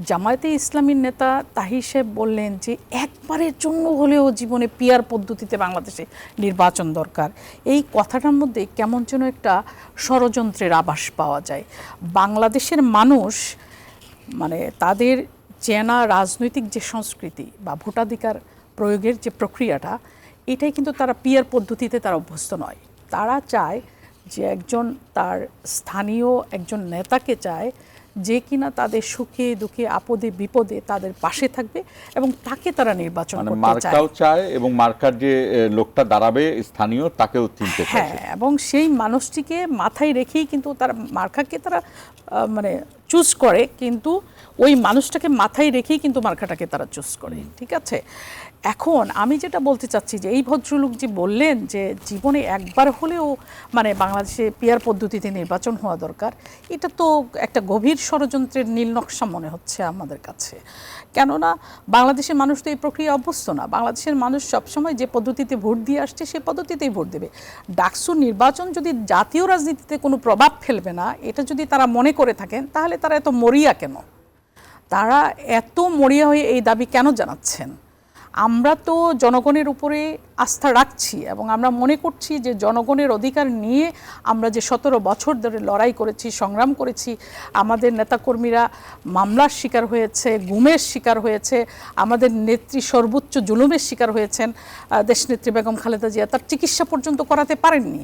জামায়াতে ইসলামীর নেতা তাহির সাহেব বললেন যে একবারের জন্য হলেও জীবনে পিয়ার পদ্ধতিতে বাংলাদেশে নির্বাচন দরকার। এই কথাটার মধ্যে কেমন যেন একটা ষড়যন্ত্রের আভাস পাওয়া যায়। বাংলাদেশের মানুষ মানে তাদের চেনা রাজনৈতিক যে সংস্কৃতি বা ভোটাধিকার প্রয়োগের যে প্রক্রিয়াটা, এটাই কিন্তু তারা পিয়ার পদ্ধতিতে তারা অভ্যস্ত নয়। তারা চায় যে একজন তার স্থানীয় একজন নেতাকে চায় যে কিনা তাদের সুখে দুঃখে আপদে বিপদে তাদের পাশে থাকবে এবং তাকে তারা নির্বাচন করতে চায়। মার্কাও চায় এবং মার্কার যে লোকটা দাঁড়াবে স্থানীয় তাকেও চিনতে চায়। হ্যাঁ, এবং সেই মানুষটিকে মাথায় রেখেই কিন্তু তারা মার্কাকে তারা মানে চুজ করে, কিন্তু ওই মানুষটাকে মাথায় রেখেই কিন্তু মার্কাটাকে তারা চুজ করে। ঠিক আছে, এখন আমি যেটা বলতে চাচ্ছি যে এই ভদ্রলোক যে বললেন যে জীবনে একবার হলেও মানে বাংলাদেশে পিয়ার পদ্ধতিতে নির্বাচন হওয়া দরকার, এটা তো একটা গভীর ষড়যন্ত্রের নীল নকশা মনে হচ্ছে আমাদের কাছে। কেননা বাংলাদেশের মানুষ তো এই প্রক্রিয়া অভ্যস্ত না। বাংলাদেশের মানুষ সবসময় যে পদ্ধতিতে ভোট দিয়ে আসছে সেই পদ্ধতিতেই ভোট দেবে। ডাকসু নির্বাচন যদি জাতীয় রাজনীতিতে কোনো প্রভাব ফেলবে না এটা যদি তারা মনে করে থাকেন, তাহলে তারা এত মরিয়া কেন? তারা এত মরিয়া হয়ে এই দাবি কেন জানাচ্ছেন? আমরা তো জনগণের উপরে আস্থা রাখছি এবং আমরা মনে করছি যে জনগণের অধিকার নিয়ে আমরা যে 17 বছর ধরে লড়াই করেছি, সংগ্রাম করেছি, আমাদের নেতাকর্মীরা মামলার শিকার হয়েছে, গুমের শিকার হয়েছে, আমাদের নেত্রী সর্বোচ্চ জুলুমের শিকার হয়েছেন। দেশনেত্রী বেগম খালেদা জিয়া তার চিকিৎসা পর্যন্ত করাতে পারেননি।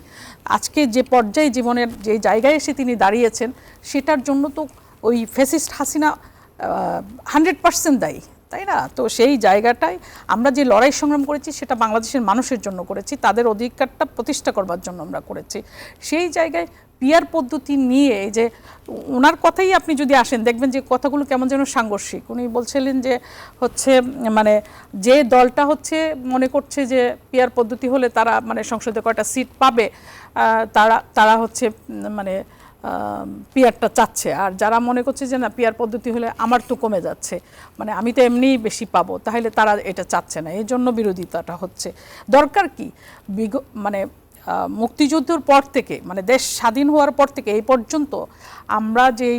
আজকে যে পর্যায়ে জীবনের যে জায়গায় এসে তিনি দাঁড়িয়েছেন সেটার জন্য তো ওই ফ্যাসিস্ট হাসিনা 100% দায়ী, তাই না? তো সেই জায়গাটায় আমরা যে লড়াই সংগ্রাম করেছি সেটা বাংলাদেশের মানুষের জন্য করেছি, তাদের অধিকারটা প্রতিষ্ঠা করবার জন্য আমরা করেছি। সেই জায়গায় পিয়ার পদ্ধতি নিয়ে যে ওনার কথাই আপনি যদি আসেন দেখবেন যে কথাগুলো কেমন যেন সাংঘর্ষিক। উনি বলছিলেন যে হচ্ছে মানে যে দলটা হচ্ছে মনে করছে যে পিয়ার পদ্ধতি হলে তারা মানে সংসদে কয়টা সিট পাবে, তারা হচ্ছে মানে পিয়ারটা চাচ্ছে, আর যারা মনে করছে যে না পিয়ার পদ্ধতি হলে আমার তো কমে যাচ্ছে, মানে আমি তো এমনিই বেশি পাবো, তাহলে তারা এটা চাচ্ছে না। এই জন্য বিরোধিতাটা হচ্ছে। দরকার কি মানে মুক্তিযুদ্ধের পর থেকে মানে দেশ স্বাধীন হওয়ার পর থেকে এই পর্যন্ত আমরা যেই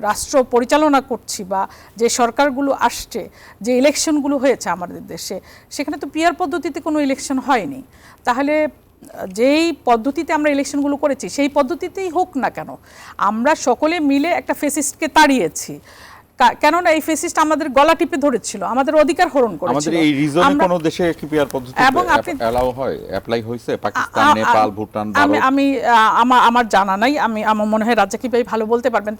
রাষ্ট্র পরিচালনা করছি বা যে সরকারগুলো আসছে, যে ইলেকশনগুলো হয়েছে আমাদের দেশে, সেখানে তো পিয়ার পদ্ধতিতে কোনো ইলেকশন হয়নি। তাহলে যেই পদ্ধতিতে আমরা ইলেকশনগুলো করেছি সেই পদ্ধতিতেই হোক না কেন, আমরা সকলে মিলে একটা ফ্যাসিস্টকে তাড়িয়েছি। কেননা এই ফ্যাসিস্ট আমাদের গলা টিপে ধরেছিল, আমাদের অধিকার হরণ করেছিল। আমাদের এই রিজনে কোন দেশে কি পিয়ার পদ্ধতি এলাও হয়, অ্যাপ্লাই হইছে? পাকিস্তান, নেপাল, ভুটান, আমি আমার জানা নাই। আমার মনে হয় রাজ্জাকি ভাই ভালো বলতে পারবেন।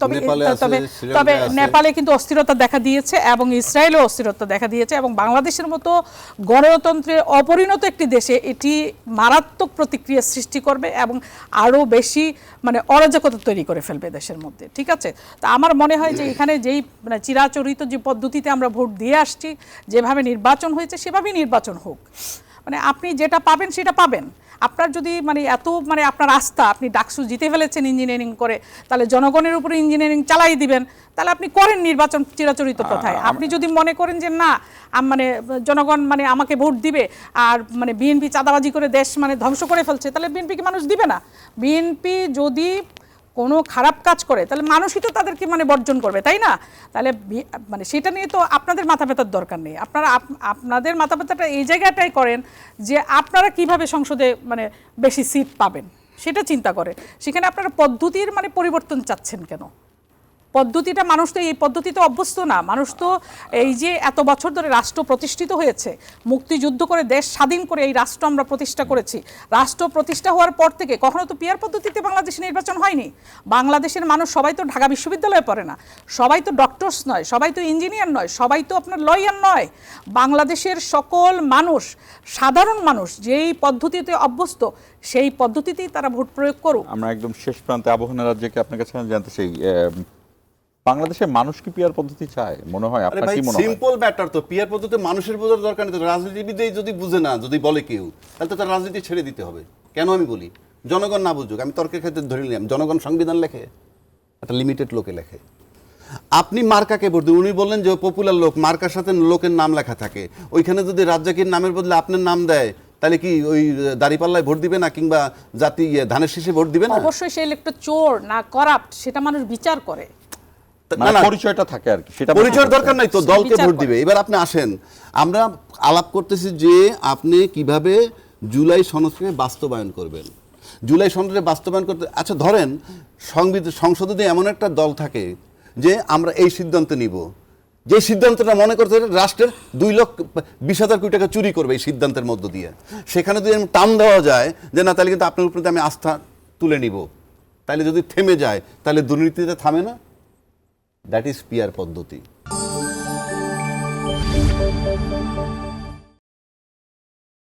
তবে নেপালে কিন্তু অস্থিরতা দেখা দিয়েছে এবং ইসরায়েলও অস্থিরতা দেখা দিয়েছে, এবং বাংলাদেশের মতো গণতন্ত্রের অপরিণত একটি দেশে এটি মারাত্মক প্রতিক্রিয়া সৃষ্টি করবে এবং আরও বেশি মানে অরাজকতা তৈরি করে ফেলবে দেশের মধ্যে। ঠিক আছে, তা আমার মনে হয় যে এখানে যেই মানে চিরাচরিত যে পদ্ধতিতে আমরা ভোট দিয়ে আসছি, যেভাবে নির্বাচন হয়েছে সেভাবেই নির্বাচন হোক। মানে আপনি যেটা পাবেন সেটা পাবেন। আপনার যদি মানে এত মানে আপনার আস্থা, আপনি ডাকসু জিতে ফেলেছেন ইঞ্জিনিয়ারিং করে, তাহলে জনগণের উপরে ইঞ্জিনিয়ারিং চালাই দিবেন, তাহলে আপনি করেন নির্বাচন চিরাচরিত প্রথায়। আপনি যদি মনে করেন যে না মানে জনগণ মানে আমাকে ভোট দিবে আর মানে বিএনপি চাঁদাবাজি করে দেশ মানে ধ্বংস করে ফেলছে, তাহলে বিএনপিকে মানুষ দিবে না। বিএনপি যদি কোনো খারাপ কাজ করে তাহলে মানুষই তো তাদেরকে মানে বর্জন করবে, তাই না? তাহলে মানে সেটা নিয়ে তো আপনাদের মাথা ব্যথার দরকার নেই। আপনাদের মাথা ব্যথাটা এই জায়গাটাই করেন যে আপনারা কিভাবে সংসদে মানে বেশি সিট পাবেন সেটা চিন্তা করে। সেখানে আপনারা পদ্ধতির মানে পরিবর্তন চাচ্ছেন কেন? পদ্ধতিটা মানুষ তো এই পদ্ধতিতে অভ্যস্ত না। মানুষ তো এই যে এত বছর ধরে রাষ্ট্র প্রতিষ্ঠিত হয়েছে, মুক্তিযুদ্ধ করে দেশ স্বাধীন করে এই রাষ্ট্র আমরা প্রতিষ্ঠা করেছি। রাষ্ট্র প্রতিষ্ঠা হওয়ার পর থেকে কখনো তো পিয়ার পদ্ধতিতে বাংলাদেশে নির্বাচন হয়নি। বাংলাদেশের মানুষ সবাই তো ঢাকা বিশ্ববিদ্যালয়ে পড়ে না, সবাই তো ডক্টরস নয়, সবাই তো ইঞ্জিনিয়ার নয়, সবাই তো আপনার লয়ার নয়। বাংলাদেশের সকল মানুষ, সাধারণ মানুষ যেই পদ্ধতিতে অভ্যস্ত সেই পদ্ধতিতেই তারা ভোট প্রয়োগ করুক। আমরা একদম শেষ প্রান্তে আবহাওয়া রাজ্যকে আপনার কাছে জানতে চাই, বাংলাদেশের মানুষ কি পিয়ার পদ্ধতি চায়? মনে হয় আপনার কি মনে হয়? সিম্পল ম্যাটার তো, পিয়ার পদ্ধতি মানুষের বোঝার দরকার নেই। রাজনীতিবিদই যদি বুঝে না, যদি বলে কেউ, তাহলে তো তার রাজনীতি ছেড়ে দিতে হবে। কেন আমি বলি জনগণ না বুঝুক, আমি তর্কের ক্ষেত্রে ধরে নিলাম জনগণ সংবিধান লেখে, একটা লিমিটেড লোকে লেখে। আপনি মার্কাকে ভোট দিন, উনি বললেন যে পপুলার লোক, মার্কার সাথে লোকের নাম লেখা থাকে, ওইখানে যদি রাজ্জাকির নামের বদলে আপনার নাম দেয় তাহলে কি ওই দাঁড়িপাল্লায় ভোট দিবে না, কিংবা জাতি ধানের শীষে ভোট দিবে না? অবশ্যই সেই লোকটা চোর না করাপ্ট সেটা মানুষ বিচার করে। না, না, পরিচয়টা থাকে আর কি, সেটা পরিচয়ের দরকার নাই তো, দলকে বিচার ভোট করে। দিবে। এবার আপনি আসেন, আমরা আলাপ করতেছি যে আপনি কিভাবে জুলাই সনদকে বাস্তবায়ন করবেন। জুলাই সনদে বাস্তবায়ন করতে, আচ্ছা ধরেন সংসদে যদি এমন একটা দল থাকে যে আমরা এই সিদ্ধান্ত নিব, যে সিদ্ধান্তটা মনে করতে রাষ্ট্রের 2,20,000 কোটি টাকা চুরি করবে এই সিদ্ধান্তের মধ্য দিয়ে, সেখানে যদি টান দেওয়া যায় যে না তাহলে কিন্তু আপনার উপরে আমি আস্থা তুলে নিব, তাহলে যদি থেমে যায় তাহলে দুর্নীতিতে থামে না। দ্যাট ইজ পিয়ার পদ্ধতি।